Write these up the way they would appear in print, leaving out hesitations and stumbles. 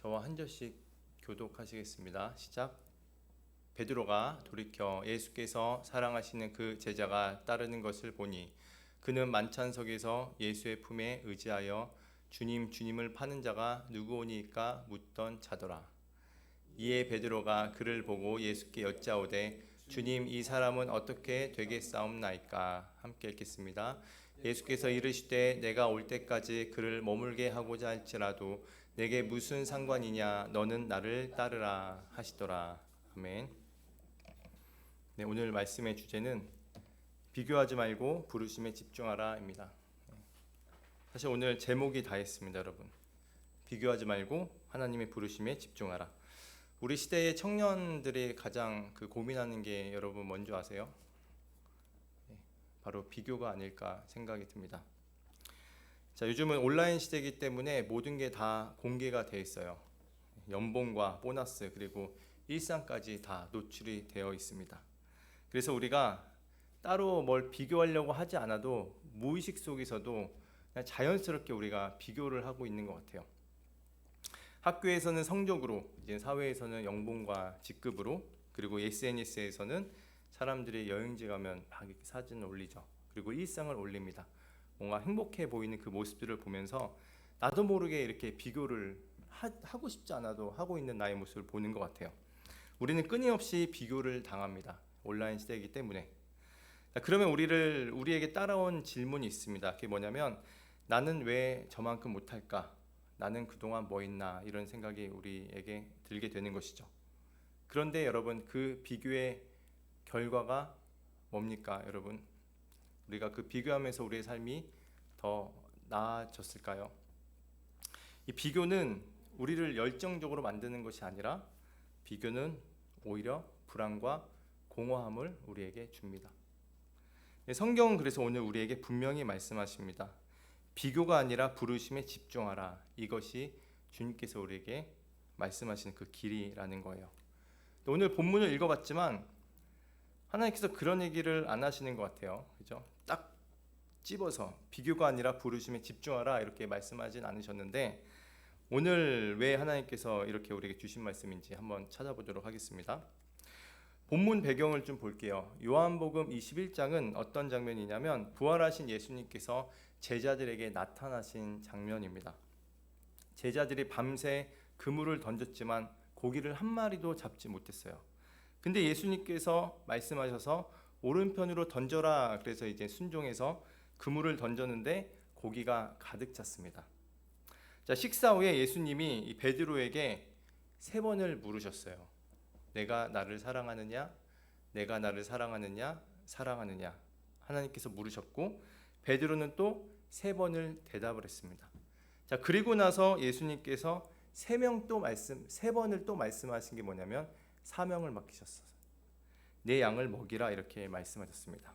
저와 한 절씩 교독하시겠습니다. 시작. 베드로가 돌이켜 예수께서 사랑하시는 그 제자가 따르는 것을 보니 그는 만찬석에서 예수의 품에 의지하여 주님 주님을 파는 자가 누구오니까 묻던 자더라. 이에 베드로가 그를 보고 예수께 여짜오되 주님, 이 사람은 어떻게 되겠사옵나이까? 함께 읽겠습니다. 예수께서 이르시되 내가 올 때까지 그를 머물게 하고자 할지라도 내게 무슨 상관이냐? 너는 나를 따르라 하시더라. 아멘. 네, 오늘 말씀의 주제는 비교하지 말고 부르심에 집중하라입니다. 사실 오늘 제목이 다 했습니다, 여러분. 비교하지 말고 하나님의 부르심에 집중하라. 우리 시대의 청년들이 가장 고민하는 게 여러분 뭔지 아세요? 바로 비교가 아닐까 생각이 듭니다. 자, 요즘은 온라인 시대이기 때문에 모든 게 다 공개가 돼 있어요. 연봉과 보너스 그리고 일상까지 다 노출이 되어 있습니다. 그래서 우리가 따로 뭘 비교하려고 하지 않아도 무의식 속에서도 그냥 자연스럽게 우리가 비교를 하고 있는 것 같아요. 학교에서는 성적으로, 이제 사회에서는 연봉과 직급으로, 그리고 SNS에서는 사람들이 여행지 가면 막 이렇게 사진을 올리죠. 그리고 일상을 올립니다. 뭔가 행복해 보이는 그 모습들을 보면서 나도 모르게 이렇게 비교를 하고 싶지 않아도 하고 있는 나의 모습을 보는 것 같아요. 우리는 끊임없이 비교를 당합니다. 온라인 시대이기 때문에. 그러면 우리에게 따라온 질문이 있습니다. 그게 뭐냐면 나는 왜 저만큼 못할까? 나는 그동안 뭐 했나? 이런 생각이 우리에게 들게 되는 것이죠. 그런데 여러분, 그 비교의 결과가 뭡니까? 여러분, 우리가 그 비교하면서 우리의 삶이 더 나아졌을까요? 이 비교는 우리를 열정적으로 만드는 것이 아니라 비교는 오히려 불안과 공허함을 우리에게 줍니다. 성경은 그래서 오늘 우리에게 분명히 말씀하십니다. 비교가 아니라 부르심에 집중하라. 이것이 주님께서 우리에게 말씀하시는 그 길이라는 거예요. 오늘 본문을 읽어봤지만 하나님께서 그런 얘기를 안 하시는 것 같아요. 그죠? 딱 집어서 비교가 아니라 부르심에 집중하라 이렇게 말씀하진 않으셨는데 오늘 왜 하나님께서 이렇게 우리에게 주신 말씀인지 한번 찾아보도록 하겠습니다. 본문 배경을 좀 볼게요. 요한복음 21장은 어떤 장면이냐면 부활하신 예수님께서 제자들에게 나타나신 장면입니다. 제자들이 밤새 그물을 던졌지만 고기를 한 마리도 잡지 못했어요. 근데 예수님께서 말씀하셔서 오른편으로 던져라. 그래서 이제 순종해서 그물을 던졌는데 고기가 가득 찼습니다. 자, 식사 후에 예수님이 이 베드로에게 3번을 물으셨어요. 내가 나를 사랑하느냐? 내가 나를 사랑하느냐? 사랑하느냐? 하나님께서 물으셨고 베드로는 또 3번을 대답을 했습니다. 자, 그리고 나서 예수님께서 3번을 또 말씀하신 게 뭐냐면 사명을 맡기셨어요. 내 양을 먹이라 이렇게 말씀하셨습니다.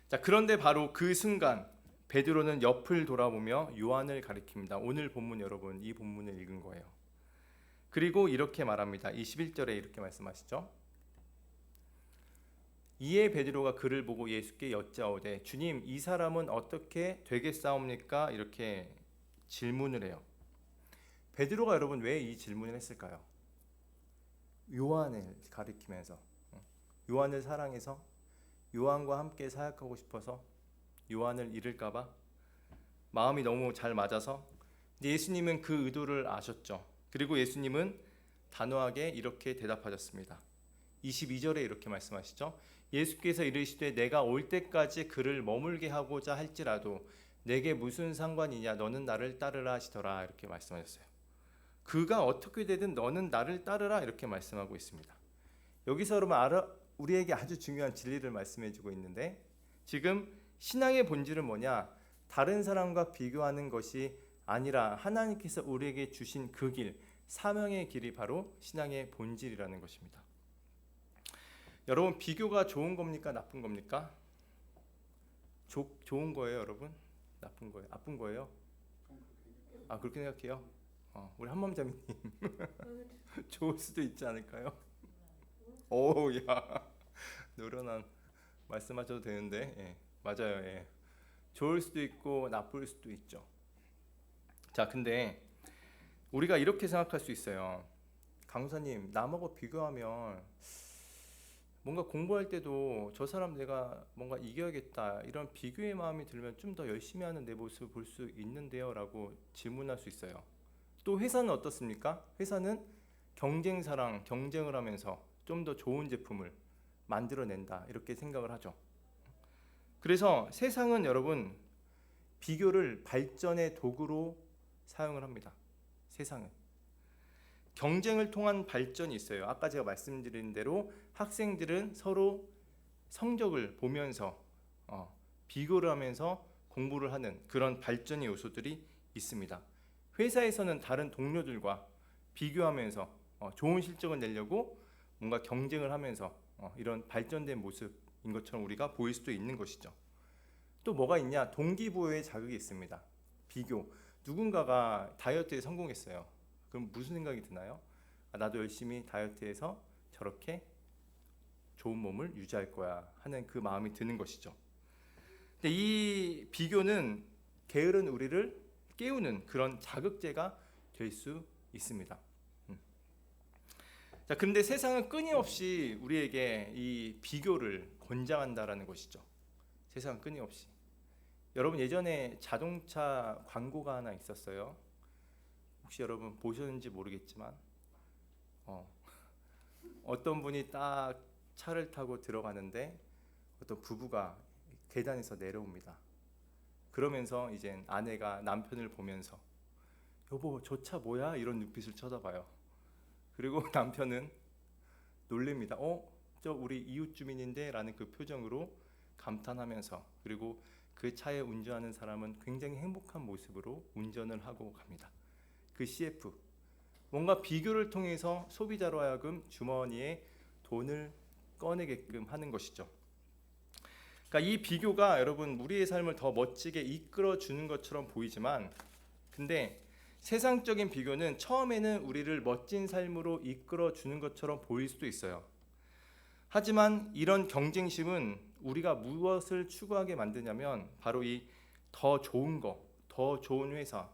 자, 그런데 바로 그 순간 베드로는 옆을 돌아보며 요한을 가리킵니다. 오늘 본문 여러분, 이 본문을 읽은 거예요. 그리고 이렇게 말합니다. 21절에 이렇게 말씀하시죠. 이에 베드로가 그를 보고 예수께 여짜오되 주님, 이 사람은 어떻게 되겠사옵니까? 이렇게 질문을 해요. 베드로가 여러분 왜 이 질문을 했을까요? 요한을 가리키면서, 요한을 사랑해서, 요한과 함께 사역하고 싶어서, 요한을 잃을까봐, 마음이 너무 잘 맞아서. 예수님은 그 의도를 아셨죠. 그리고 예수님은 단호하게 이렇게 대답하셨습니다. 22절에 이렇게 말씀하시죠. 예수께서 이르시되 내가 올 때까지 그를 머물게 하고자 할지라도 내게 무슨 상관이냐? 너는 나를 따르라 하시더라. 이렇게 말씀하셨어요. 그가 어떻게 되든 너는 나를 따르라 이렇게 말씀하고 있습니다. 여기서 여러분 우리에게 아주 중요한 진리를 말씀해주고 있는데 지금 신앙의 본질은 뭐냐? 다른 사람과 비교하는 것이 아니라 하나님께서 우리에게 주신 그 길, 사명의 길이 바로 신앙의 본질이라는 것입니다. 여러분, 비교가 좋은 겁니까? 나쁜 겁니까? 좋은 거예요, 여러분? 나쁜 거예요? 나쁜 거예요? 아, 그렇게 생각해요? 우리 한맘자매님 좋을 수도 있지 않을까요? 오, 야, 노련한 말씀하셔도 되는데, 예, 맞아요. 예. 좋을 수도 있고 나쁠 수도 있죠. 자, 근데 우리가 이렇게 생각할 수 있어요. 강사님, 남하고 비교하면 뭔가 공부할 때도 저 사람 내가 뭔가 이겨야겠다 이런 비교의 마음이 들면 좀 더 열심히 하는 내 모습을 볼 수 있는데요 라고 질문할 수 있어요. 또 회사는 어떻습니까? 회사는 경쟁사랑 경쟁을 하면서 좀 더 좋은 제품을 만들어낸다 이렇게 생각을 하죠. 그래서 세상은 여러분 비교를 발전의 도구로 사용을 합니다. 세상은 경쟁을 통한 발전이 있어요. 아까 제가 말씀드린 대로 학생들은 서로 성적을 보면서 비교를 하면서 공부를 하는 그런 발전의 요소들이 있습니다. 회사에서는 다른 동료들과 비교하면서 좋은 실적을 내려고 뭔가 경쟁을 하면서 이런 발전된 모습인 것처럼 우리가 보일 수도 있는 것이죠. 또 뭐가 있냐? 동기부여의 자극이 있습니다. 비교. 누군가가 다이어트에 성공했어요. 그럼 무슨 생각이 드나요? 나도 열심히 다이어트해서 저렇게 좋은 몸을 유지할 거야 하는 그 마음이 드는 것이죠. 근데 이 비교는 게으른 우리를 깨우는 그런 자극제가 될 수 있습니다. 자, 그런데 세상은 끊임없이 우리에게 이 비교를 권장한다라는 것이죠. 세상은 끊임없이. 여러분 예전에 자동차 광고가 하나 있었어요. 혹시 여러분 보셨는지 모르겠지만 어떤 분이 딱 차를 타고 들어가는데 어떤 부부가 계단에서 내려옵니다. 그러면서 이제 아내가 남편을 보면서 여보 저 차 뭐야? 이런 눈빛을 쳐다봐요. 그리고 남편은 놀랍니다. 저 우리 이웃 주민인데 라는 그 표정으로 감탄하면서 그리고 그 차에 운전하는 사람은 굉장히 행복한 모습으로 운전을 하고 갑니다. 그 CF 뭔가 비교를 통해서 소비자로 하여금 주머니에 돈을 꺼내게끔 하는 것이죠. 그러니까 이 비교가 여러분 우리의 삶을 더 멋지게 이끌어 주는 것처럼 보이지만 근데 세상적인 비교는 처음에는 우리를 멋진 삶으로 이끌어 주는 것처럼 보일 수도 있어요. 하지만 이런 경쟁심은 우리가 무엇을 추구하게 만드냐면 바로 이 더 좋은 거, 더 좋은 회사,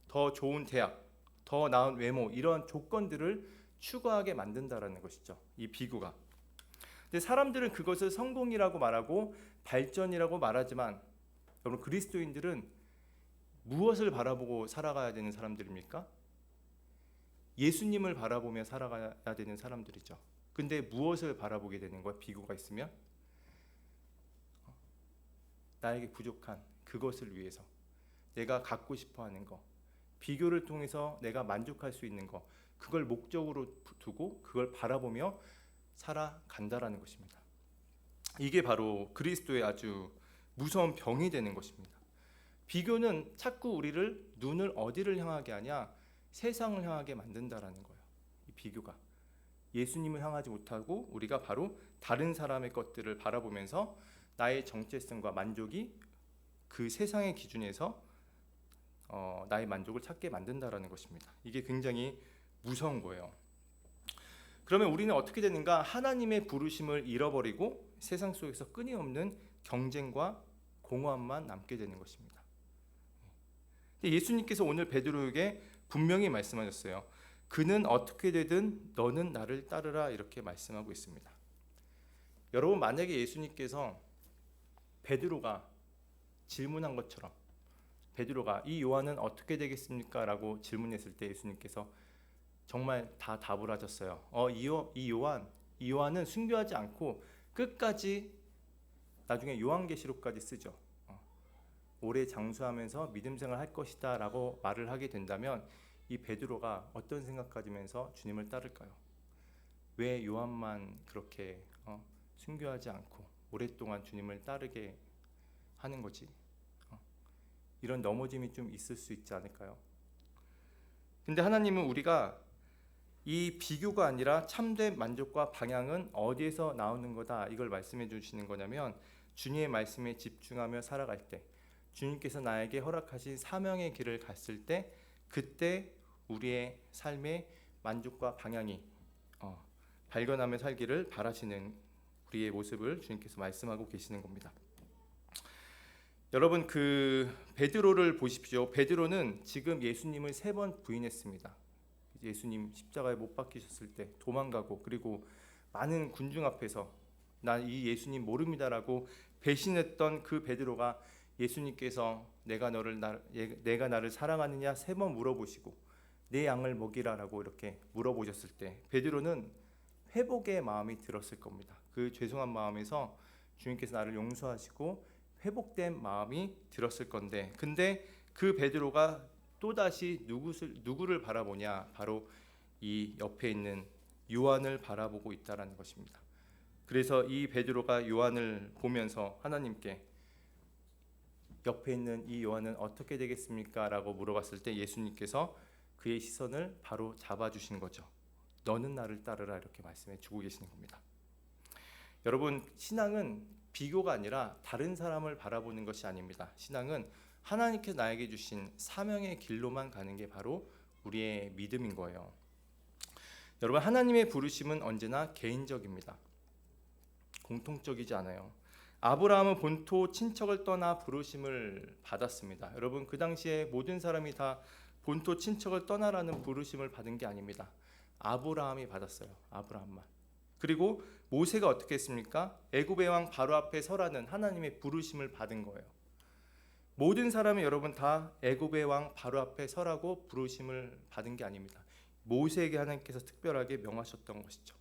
더 좋은 대학, 더 나은 외모 이런 조건들을 추구하게 만든다라는 것이죠. 이 비교가. 근데 사람들은 그것을 성공이라고 말하고 발전이라고 말하지만 여러분 그리스도인들은 무엇을 바라보고 살아가야 되는 사람들입니까? 예수님을 바라보며 살아가야 되는 사람들이죠. 근데 무엇을 바라보게 되는 거야? 비교가 있으면 나에게 부족한 그것을 위해서 내가 갖고 싶어하는 거 비교를 통해서 내가 만족할 수 있는 거 그걸 목적으로 두고 그걸 바라보며 살아간다라는 것입니다. 이게 바로 그리스도의 아주 무서운 병이 되는 것입니다. 비교는 자꾸 우리를 눈을 어디를 향하게 하냐? 세상을 향하게 만든다라는 거예요. 이 비교가 예수님을 향하지 못하고 우리가 바로 다른 사람의 것들을 바라보면서 나의 정체성과 만족이 그 세상의 기준에서 나의 만족을 찾게 만든다라는 것입니다. 이게 굉장히 무서운 거예요. 그러면 우리는 어떻게 되는가? 하나님의 부르심을 잃어버리고 세상 속에서 끊임없는 경쟁과 공허함만 남게 되는 것입니다. 예수님께서 오늘 베드로에게 분명히 말씀하셨어요. 그는 어떻게 되든 너는 나를 따르라 이렇게 말씀하고 있습니다. 여러분 만약에 예수님께서 베드로가 질문한 것처럼 베드로가 이 요한은 어떻게 되겠습니까? 라고 질문했을 때 예수님께서 정말 다 답을 하셨어요. 이 요한은 순교하지 않고 끝까지 나중에 요한계시록까지 쓰죠. 오래 장수하면서 믿음생활 할 것이다 라고 말을 하게 된다면 이 베드로가 어떤 생각 가지면서 주님을 따를까요? 왜 요한만 그렇게 순교하지 않고 오랫동안 주님을 따르게 하는 거지? 이런 넘어짐이 좀 있을 수 있지 않을까요? 근데 하나님은 우리가 이 비교가 아니라 참된 만족과 방향은 어디에서 나오는 거다 이걸 말씀해 주시는 거냐면 주님의 말씀에 집중하며 살아갈 때 주님께서 나에게 허락하신 사명의 길을 갔을 때 그때 우리의 삶의 만족과 방향이 발견하며 살기를 바라시는 우리의 모습을 주님께서 말씀하고 계시는 겁니다. 여러분 그 베드로를 보십시오. 베드로는 지금 예수님을 3번 부인했습니다. 예수님 십자가에 못 박히셨을 때 도망가고, 그리고 많은 군중 앞에서 난 이 예수님 모릅니다라고 배신했던 그 베드로가 예수님께서 내가 나를 사랑하느냐 3번 물어보시고 내 양을 먹이라라고 이렇게 물어보셨을 때 베드로는 회복의 마음이 들었을 겁니다. 그 죄송한 마음에서 주님께서 나를 용서하시고 회복된 마음이 들었을 건데, 근데 그 베드로가 또다시 누구를 바라보냐? 바로 이 옆에 있는 요한을 바라보고 있다라는 것입니다. 그래서 이 베드로가 요한을 보면서 하나님께 옆에 있는 이 요한은 어떻게 되겠습니까? 라고 물어봤을 때 예수님께서 그의 시선을 바로 잡아주신 거죠. 너는 나를 따르라, 이렇게 말씀해 주고 계시는 겁니다. 여러분, 신앙은 비교가 아니라 다른 사람을 바라보는 것이 아닙니다. 신앙은 하나님께서 나에게 주신 사명의 길로만 가는 게 바로 우리의 믿음인 거예요. 여러분, 하나님의 부르심은 언제나 개인적입니다. 공통적이지 않아요. 아브라함은 본토 친척을 떠나 부르심을 받았습니다. 여러분, 그 당시에 모든 사람이 다 본토 친척을 떠나라는 부르심을 받은 게 아닙니다. 아브라함이 받았어요. 아브라함만. 그리고 모세가 어떻게 했습니까? 애굽의 왕 바로 앞에 서라는 하나님의 부르심을 받은 거예요. 모든 사람이 여러분 다 애굽의 왕 바로 앞에 서라고 부르심을 받은 게 아닙니다. 모세에게 하나님께서 특별하게 명하셨던 것이죠.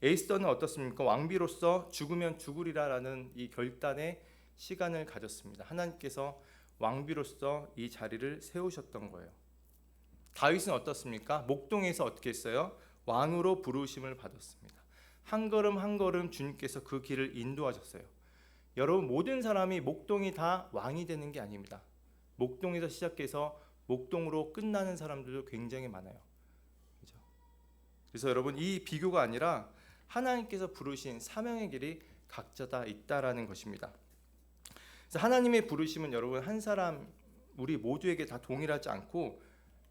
에스더는 어떻습니까? 왕비로서 죽으면 죽으리라라는 이 결단의 시간을 가졌습니다. 하나님께서 왕비로서 이 자리를 세우셨던 거예요. 다윗은 어떻습니까? 목동에서 어떻게 했어요? 왕으로 부르심을 받았습니다. 한 걸음 한 걸음 주님께서 그 길을 인도하셨어요. 여러분, 모든 사람이 목동이 다 왕이 되는 게 아닙니다. 목동에서 시작해서 목동으로 끝나는 사람들도 굉장히 많아요. 그렇죠? 그래서 여러분, 이 비교가 아니라 하나님께서 부르신 사명의 길이 각자 다 있다라는 것입니다. 그래서 하나님의 부르심은 여러분 한 사람 우리 모두에게 다 동일하지 않고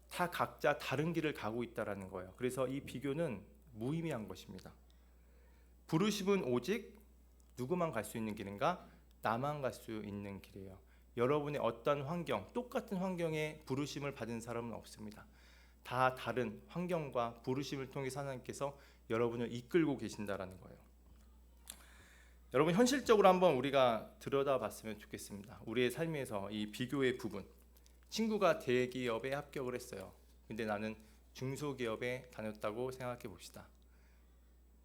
다 각자 다른 길을 가고 있다라는 거예요. 그래서 이 비교는 무의미한 것입니다. 부르심은 오직 누구만 갈 수 있는 길인가? 나만 갈 수 있는 길이에요. 여러분의 어떤 환경, 똑같은 환경에 부르심을 받은 사람은 없습니다. 다 다른 환경과 부르심을 통해서 하나님께서 여러분을 이끌고 계신다라는 거예요. 여러분, 현실적으로 한번 우리가 들여다봤으면 좋겠습니다. 우리의 삶에서 이 비교의 부분. 친구가 대기업에 합격을 했어요. 근데 나는 중소기업에 다녔다고 생각해 봅시다.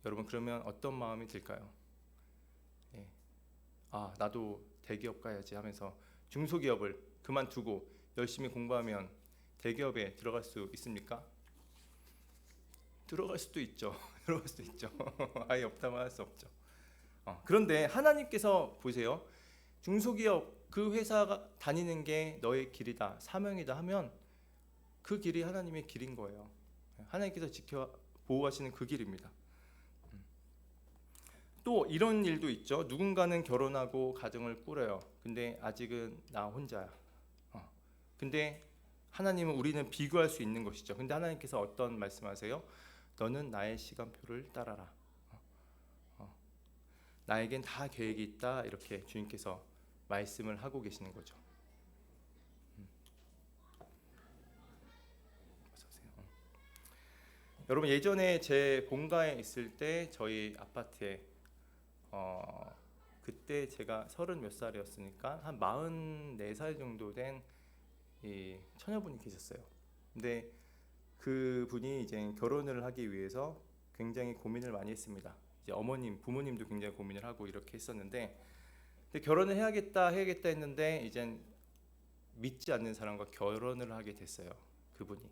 여러분, 그러면 어떤 마음이 들까요? 나도 대기업 가야지 하면서 중소기업을 그만두고 열심히 공부하면 대기업에 들어갈 수 있습니까? 들어갈 수도 있죠. 들어갈 수도 있죠. 아예 없다고 할 수 없죠. 그런데 하나님께서 보세요. 중소기업 그 회사가 다니는 게 너의 길이다, 사명이다 하면 그 길이 하나님의 길인 거예요. 하나님께서 지켜 보호하시는 그 길입니다. 또 이런 일도 있죠. 누군가는 결혼하고 가정을 꾸려요. 근데 아직은 나 혼자야. 근데 하나님은 우리는 비교할 수 있는 것이죠. 근데 하나님께서 어떤 말씀하세요? 너는 나의 시간표를 따라라. 나에겐 다 계획이 있다. 이렇게 주님께서 말씀을 하고 계시는 거죠. 여러분, 예전에 제 본가에 있을 때 저희 아파트에 그때 제가 30 몇 살이었으니까 한 44살 정도 된 이 처녀분이 계셨어요. 근데 그 분이 이제 결혼을 하기 위해서 굉장히 고민을 많이 했습니다. 이제 부모님도 굉장히 고민을 하고 이렇게 했었는데, 근데 결혼을 해야겠다 했는데 이젠 믿지 않는 사람과 결혼을 하게 됐어요. 그분이.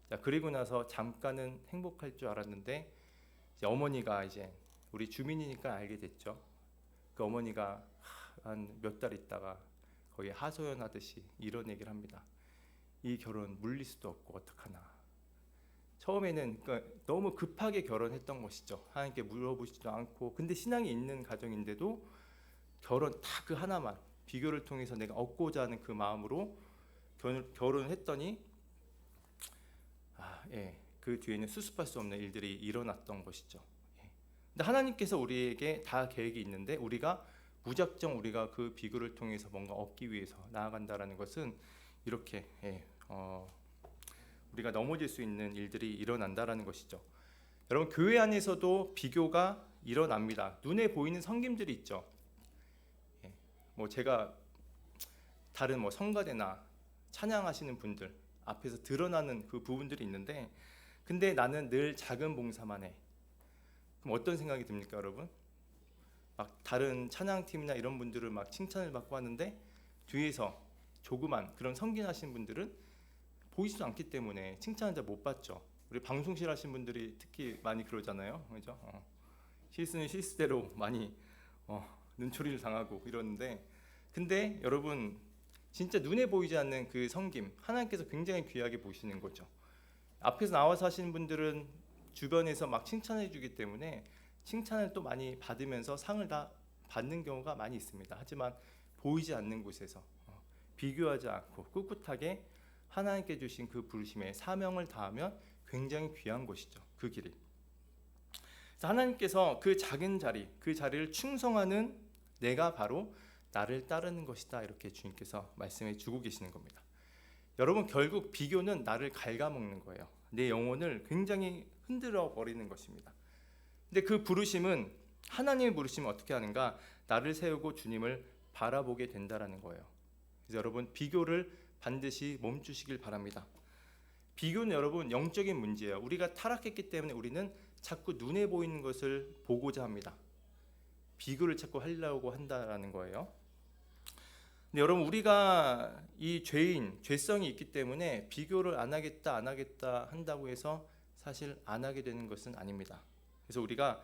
자, 그리고 나서 잠깐은 행복할 줄 알았는데 이제 어머니가 이제 우리 주민이니까 알게 됐죠. 그 어머니가 한 몇 달 있다가 거의 하소연하듯이 이런 얘기를 합니다. 이 결혼 물릴 수도 없고 어떡하나. 처음에는 그러니까 너무 급하게 결혼했던 것이죠. 하나님께 물어보지도 않고. 근데 신앙이 있는 가정인데도 결혼 딱 그 하나만 비교를 통해서 내가 얻고자 하는 그 마음으로 결혼을 했더니 그 뒤에는 수습할 수 없는 일들이 일어났던 것이죠. 근데 하나님께서 우리에게 다 계획이 있는데 우리가 무작정 우리가 그 비교를 통해서 뭔가 얻기 위해서 나아간다라는 것은 이렇게 우리가 넘어질 수 있는 일들이 일어난다라는 것이죠. 여러분, 교회 안에서도 비교가 일어납니다. 눈에 보이는 섬김들이 있죠. 뭐 제가 다른 뭐 성가대나 찬양하시는 분들 앞에서 드러나는 그 부분들이 있는데, 근데 나는 늘 작은 봉사만 해. 그럼 어떤 생각이 듭니까, 여러분? 막 다른 찬양팀이나 이런 분들은 막 칭찬을 받고 하는데 뒤에서 조그만 그런 섬긴하시는 분들은 보이지도 않기 때문에 칭찬을 잘 못 받죠. 우리 방송실 하신 분들이 특히 많이 그러잖아요, 그죠? 실수는 실수대로 많이 눈초리를 당하고 이러는데, 근데 여러분 진짜 눈에 보이지 않는 그 섬김 하나님께서 굉장히 귀하게 보시는 거죠. 앞에서 나와서 하시는 분들은 주변에서 막 칭찬해 주기 때문에 칭찬을 또 많이 받으면서 상을 다 받는 경우가 많이 있습니다. 하지만 보이지 않는 곳에서 비교하지 않고 꿋꿋하게 하나님께 주신 그 부르심에 사명을 다하면 굉장히 귀한 것이죠. 그 길이. 하나님께서 그 작은 자리, 그 자리를 충성하는 내가 바로 나를 따르는 것이다, 이렇게 주님께서 말씀해 주고 계시는 겁니다. 여러분, 결국 비교는 나를 갉아먹는 거예요. 내 영혼을 굉장히 흔들어 버리는 것입니다. 근데 그 부르심은, 하나님의 부르심은 어떻게 하는가? 나를 세우고 주님을 바라보게 된다라는 거예요. 그래서 여러분, 비교를 반드시 멈추시길 바랍니다. 비교는 여러분 영적인 문제예요. 우리가 타락했기 때문에 우리는 자꾸 눈에 보이는 것을 보고자 합니다. 비교를 자꾸 하려고 한다라는 거예요. 근데 여러분, 우리가 이 죄성이 있기 때문에 비교를 안 하겠다 한다고 해서 사실 안 하게 되는 것은 아닙니다. 그래서 우리가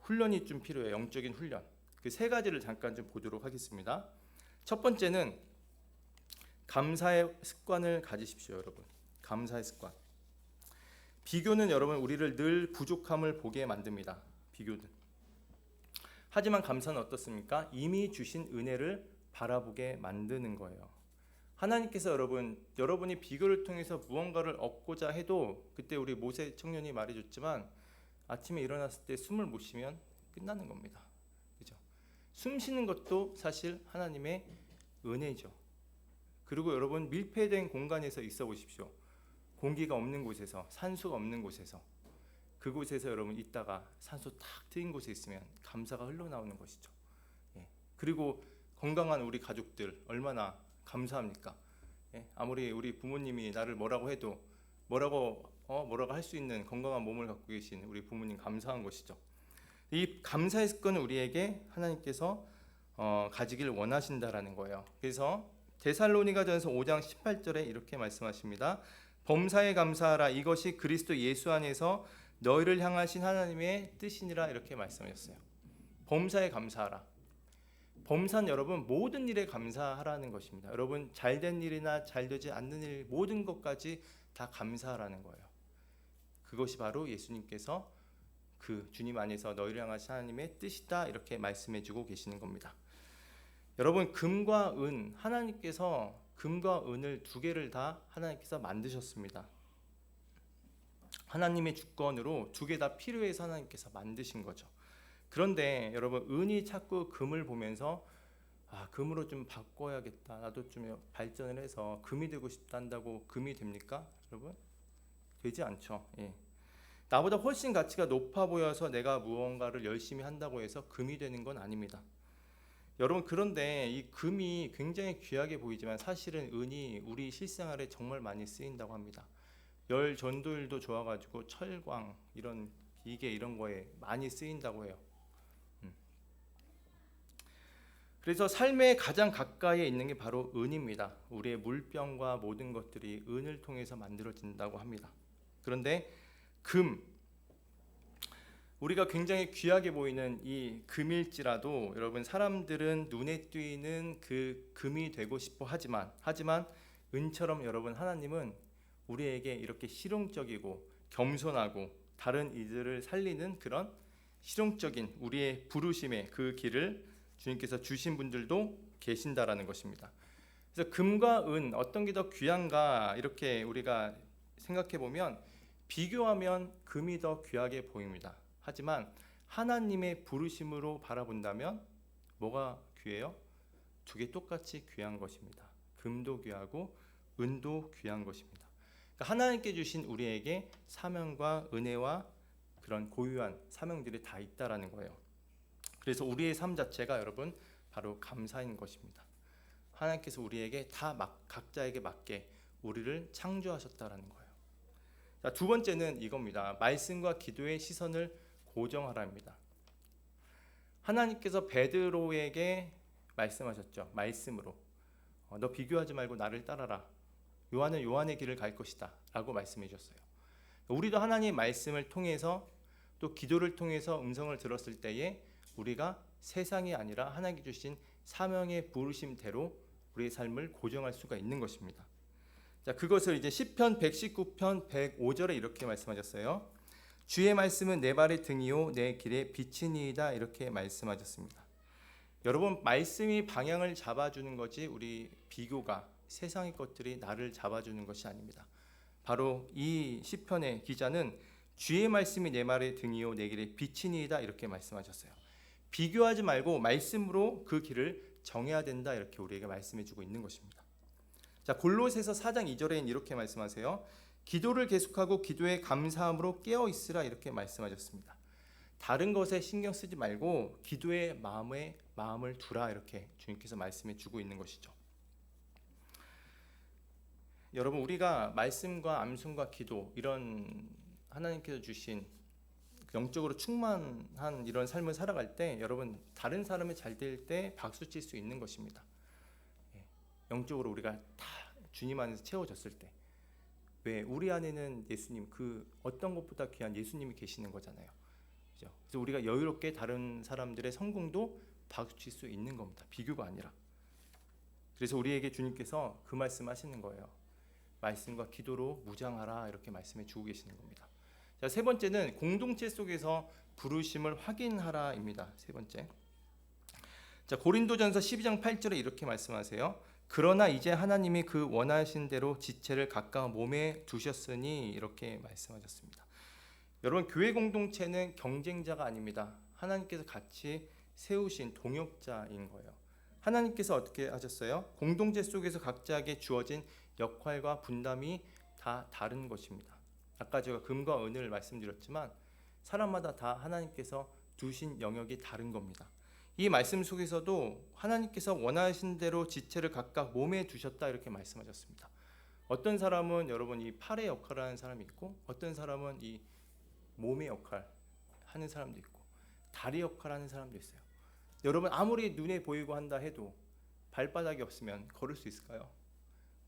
훈련이 좀 필요해요. 영적인 훈련. 그 세 가지를 잠깐 좀 보도록 하겠습니다. 첫 번째는 감사의 습관을 가지십시오, 여러분. 감사의 습관. 비교는 여러분 우리를 늘 부족함을 보게 만듭니다. 비교는. 하지만 감사는 어떻습니까? 이미 주신 은혜를 바라보게 만드는 거예요. 하나님께서 여러분이 비교를 통해서 무언가를 얻고자 해도, 그때 우리 모세 청년이 말해줬지만 아침에 일어났을 때 숨을 못 쉬면 끝나는 겁니다. 그죠? 숨 쉬는 것도 사실 하나님의 은혜죠. 그리고 여러분, 밀폐된 공간에서 있어 보십시오. 공기가 없는 곳에서, 산소가 없는 곳에서, 그곳에서 여러분 있다가 산소 탁 트인 곳에 있으면 감사가 흘러나오는 것이죠. 그리고 건강한 우리 가족들 얼마나 감사합니까? 아무리 우리 부모님이 나를 뭐라고 해도 뭐라고 할 수 있는 건강한 몸을 갖고 계신 우리 부모님 감사한 것이죠. 이 감사의 습관을 우리에게 하나님께서 가지길 원하신다라는 거예요. 그래서 데살로니가전서 5장 18절에 이렇게 말씀하십니다. 범사에 감사하라, 이것이 그리스도 예수 안에서 너희를 향하신 하나님의 뜻이니라, 이렇게 말씀하셨어요. 범사에 감사하라. 범사는 여러분 모든 일에 감사하라는 것입니다. 여러분, 잘된 일이나 잘되지 않는 일, 모든 것까지 다 감사하라는 거예요. 그것이 바로 예수님께서 그 주님 안에서 너희를 향하신 하나님의 뜻이다, 이렇게 말씀해주고 계시는 겁니다. 여러분, 금과 은, 하나님께서 금과 은을 두 개를 다 하나님께서 만드셨습니다. 하나님의 주권으로 두 개 다 필요해서 하나님께서 만드신 거죠. 그런데 여러분, 은이 자꾸 금을 보면서 금으로 좀 바꿔야겠다, 나도 좀 발전을 해서 금이 되고 싶다 한다고 금이 됩니까? 여러분, 되지 않죠. 나보다 훨씬 가치가 높아 보여서 내가 무언가를 열심히 한다고 해서 금이 되는 건 아닙니다. 여러분, 그런데 이 금이 굉장히 귀하게 보이지만 사실은 은이 우리 실생활에 정말 많이 쓰인다고 합니다. 열 전도율도 좋아가지고 철광, 이런 기계 이런 거에 많이 쓰인다고 해요. 그래서 삶의 가장 가까이에 있는 게 바로 은입니다. 우리의 물병과 모든 것들이 은을 통해서 만들어진다고 합니다. 그런데 우리가 굉장히 귀하게 보이는 이 금일지라도 여러분, 사람들은 눈에 띄는 그 금이 되고 싶어 하지만 은처럼 여러분, 하나님은 우리에게 이렇게 실용적이고 겸손하고 다른 이들을 살리는 그런 실용적인 우리의 부르심의 그 길을 주님께서 주신 분들도 계신다라는 것입니다. 그래서 금과 은 어떤 게 더 귀한가, 이렇게 우리가 생각해 보면 비교하면 금이 더 귀하게 보입니다. 하지만 하나님의 부르심으로 바라본다면 뭐가 귀해요? 두 개 똑같이 귀한 것입니다. 금도 귀하고 은도 귀한 것입니다. 그러니까 하나님께 주신 우리에게 사명과 은혜와 그런 고유한 사명들이 다 있다라는 거예요. 그래서 우리의 삶 자체가 여러분 바로 감사인 것입니다. 하나님께서 우리에게 다 각자에게 맞게 우리를 창조하셨다라는 거예요. 자, 두 번째는 이겁니다. 말씀과 기도의 시선을 고정하라입니다. 하나님께서 베드로에게 말씀하셨죠. 말씀으로 너 비교하지 말고 나를 따라라. 요한은 요한의 길을 갈 것이다 라고 말씀해 주셨어요. 우리도 하나님의 말씀을 통해서 또 기도를 통해서 음성을 들었을 때에 우리가 세상이 아니라 하나님께 주신 사명의 부르심대로 우리의 삶을 고정할 수가 있는 것입니다. 자, 그것을 이제 시편 119편 105절에 이렇게 말씀하셨어요. 주의 말씀은 내 발의 등이요 내 길의 빛이니이다 이렇게 말씀하셨습니다. 여러분, 말씀이 방향을 잡아주는 거지 우리 비교가 세상의 것들이 나를 잡아주는 것이 아닙니다. 바로 이 시편의 기자는 주의 말씀이 내 발의 등이요 내 길의 빛이니이다 이렇게 말씀하셨어요. 비교하지 말고 말씀으로 그 길을 정해야 된다 이렇게 우리에게 말씀해주고 있는 것입니다. 자, 골로새서 4장 2절에는 이렇게 말씀하세요. 기도를 계속하고 기도에 감사함으로 깨어 있으라 이렇게 말씀하셨습니다. 다른 것에 신경 쓰지 말고 기도에 마음을 두라 이렇게 주님께서 말씀해 주고 있는 것이죠. 여러분, 우리가 말씀과 암송과 기도 이런 하나님께서 주신 영적으로 충만한 이런 삶을 살아갈 때 여러분 다른 사람이 잘 될 때 박수 칠 수 있는 것입니다. 영적으로 우리가 다 주님 안에서 채워졌을 때, 왜 우리 안에는 예수님 그 어떤 것보다 귀한 예수님이 계시는 거잖아요. 그죠? 그래서 우리가 여유롭게 다른 사람들의 성공도 박수 칠 수 있는 겁니다. 비교가 아니라. 그래서 우리에게 주님께서 그 말씀하시는 거예요. 말씀과 기도로 무장하라 이렇게 말씀해 주고 계시는 겁니다. 자, 세 번째는 공동체 속에서 부르심을 확인하라입니다. 세 번째. 자, 고린도전서 12장 8절에 이렇게 말씀하세요. 그러나 이제 하나님이 그 원하신 대로 지체를 각각 몸에 두셨으니 이렇게 말씀하셨습니다. 여러분, 교회 공동체는 경쟁자가 아닙니다. 하나님께서 같이 세우신 동역자인 거예요. 하나님께서 어떻게 하셨어요? 공동체 속에서 각자에게 주어진 역할과 분담이 다 다른 것입니다. 아까 제가 금과 은을 말씀드렸지만 사람마다 다 하나님께서 두신 영역이 다른 겁니다. 이 말씀 속에서도 하나님께서 원하신 대로 지체를 각각 몸에 두셨다 이렇게 말씀하셨습니다. 어떤 사람은 여러분 이 팔의 역할을 하는 사람이 있고, 어떤 사람은 이 몸의 역할 하는 사람도 있고, 다리 역할 하는 사람도 있어요. 여러분, 아무리 눈에 보이고 한다 해도 발바닥이 없으면 걸을 수 있을까요?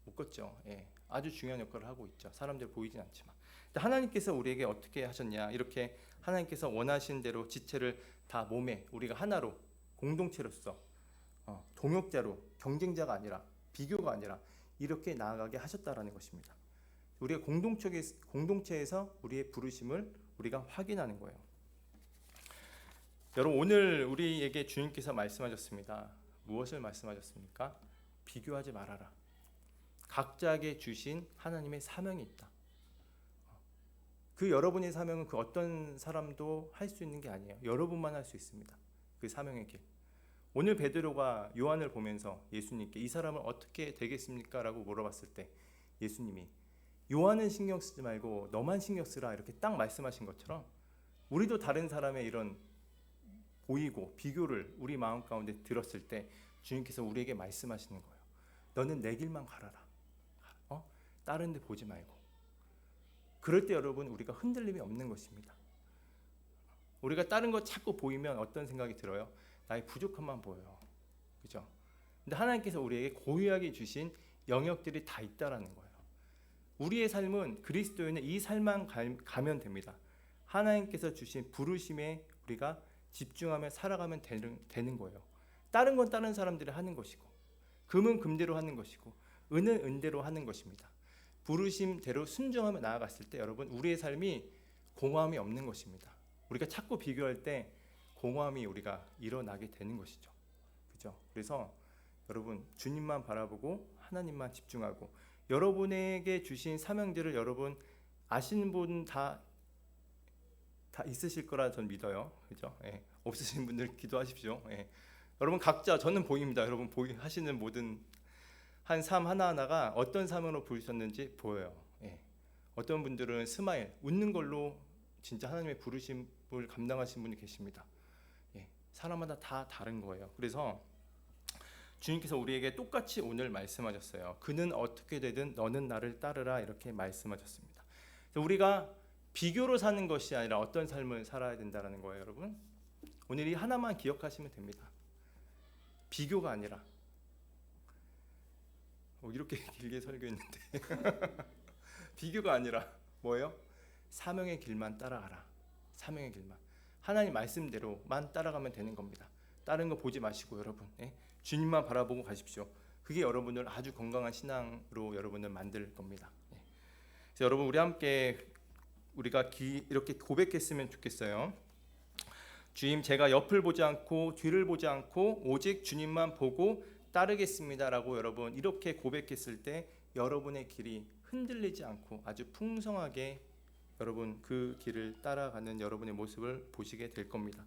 못 걷죠. 예, 아주 중요한 역할을 하고 있죠. 사람들 보이진 않지만. 하나님께서 우리에게 어떻게 하셨냐, 이렇게 하나님께서 원하신 대로 지체를 다 몸에 우리가 하나로 공동체로서 동역자로, 경쟁자가 아니라 비교가 아니라 이렇게 나아가게 하셨다라는 것입니다. 우리가 공동체에서 우리의 부르심을 우리가 확인하는 거예요. 여러분, 오늘 우리에게 주님께서 말씀하셨습니다. 무엇을 말씀하셨습니까? 비교하지 말아라. 각자에게 주신 하나님의 사명이 있다. 그 여러분의 사명은 그 어떤 사람도 할 수 있는 게 아니에요. 여러분만 할 수 있습니다. 그 사명의 길. 오늘 베드로가 요한을 보면서 예수님께 이 사람은 어떻게 되겠습니까? 라고 물어봤을 때 예수님이 요한은 신경 쓰지 말고 너만 신경 쓰라 이렇게 딱 말씀하신 것처럼 우리도 다른 사람의 이런 보이고 비교를 우리 마음 가운데 들었을 때 주님께서 우리에게 말씀하시는 거예요. 너는 내 길만 가라라. 다른 데 보지 말고. 그럴 때 여러분 우리가 흔들림이 없는 것입니다. 우리가 다른 거 자꾸 보이면 어떤 생각이 들어요? 나의 부족함만 보여요. 그죠? 근데 하나님께서 우리에게 고유하게 주신 영역들이 다 있다라는 거예요. 우리의 삶은 그리스도인은 이 삶만 가면 됩니다. 하나님께서 주신 부르심에 우리가 집중하며 살아가면 되는 거예요. 다른 건 다른 사람들이 하는 것이고, 금은 금대로 하는 것이고, 은은 은대로 하는 것입니다. 부르심대로 순종하며 나아갔을 때 여러분 우리의 삶이 공허함이 없는 것입니다. 우리가 자꾸 비교할 때 공허함이 우리가 일어나게 되는 것이죠. 그죠? 그래서 여러분 주님만 바라보고 하나님만 집중하고, 여러분에게 주신 사명들을 여러분 아시는 분 다 있으실 거라 전 믿어요. 그죠? 예. 없으신 분들 기도하십시오. 예. 여러분 각자 저는 보입니다. 여러분 하시는 모든 한 삶 하나하나가 어떤 사명으로 부르셨는지 보여요. 예. 어떤 분들은 스마일, 웃는 걸로 진짜 하나님의 부르심을 감당하신 분이 계십니다. 예, 사람마다 다 다른 거예요. 그래서 주님께서 우리에게 똑같이 오늘 말씀하셨어요. 그는 어떻게 되든 너는 나를 따르라, 이렇게 말씀하셨습니다. 그래서 우리가 비교로 사는 것이 아니라 어떤 삶을 살아야 된다는 거예요, 여러분. 오늘 이 하나만 기억하시면 됩니다. 비교가 아니라. 이렇게 길게 설교했는데 비교가 아니라 뭐예요? 사명의 길만 따라가라. 사명의 길만. 하나님 말씀대로만 따라가면 되는 겁니다. 다른 거 보지 마시고 여러분, 주님만 바라보고 가십시오. 그게 여러분을 아주 건강한 신앙으로 여러분을 만들 겁니다. 그래서 여러분, 우리 함께 우리가 이렇게 고백했으면 좋겠어요. 주님, 제가 옆을 보지 않고 뒤를 보지 않고 오직 주님만 보고 따르겠습니다라고 여러분 이렇게 고백했을 때 여러분의 길이 흔들리지 않고 아주 풍성하게 여러분 그 길을 따라가는 여러분의 모습을 보시게 될 겁니다.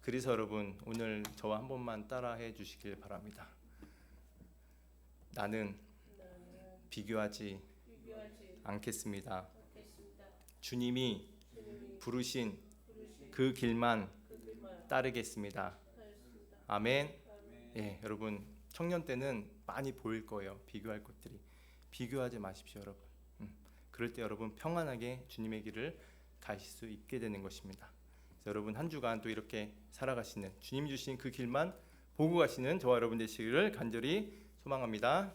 그래서 여러분, 오늘 저와 한 번만 따라해 주시길 바랍니다. 나는 비교하지 않겠습니다. 주님이 부르신 그 길만 따르겠습니다. 아멘. 예, 여러분, 청년 때는 많이 보일 거예요. 비교할 것들이. 비교하지 마십시오, 여러분. 그럴 때 여러분 평안하게 주님의 길을 가실 수 있게 되는 것입니다. 그래서 여러분 한 주간 또 이렇게 살아가시는, 주님 주신 그 길만 보고 가시는 저와 여러분 되시기를 간절히 소망합니다.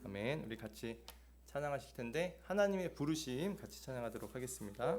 아멘. 우리 같이 찬양하실 텐데 하나님의 부르심 같이 찬양하도록 하겠습니다.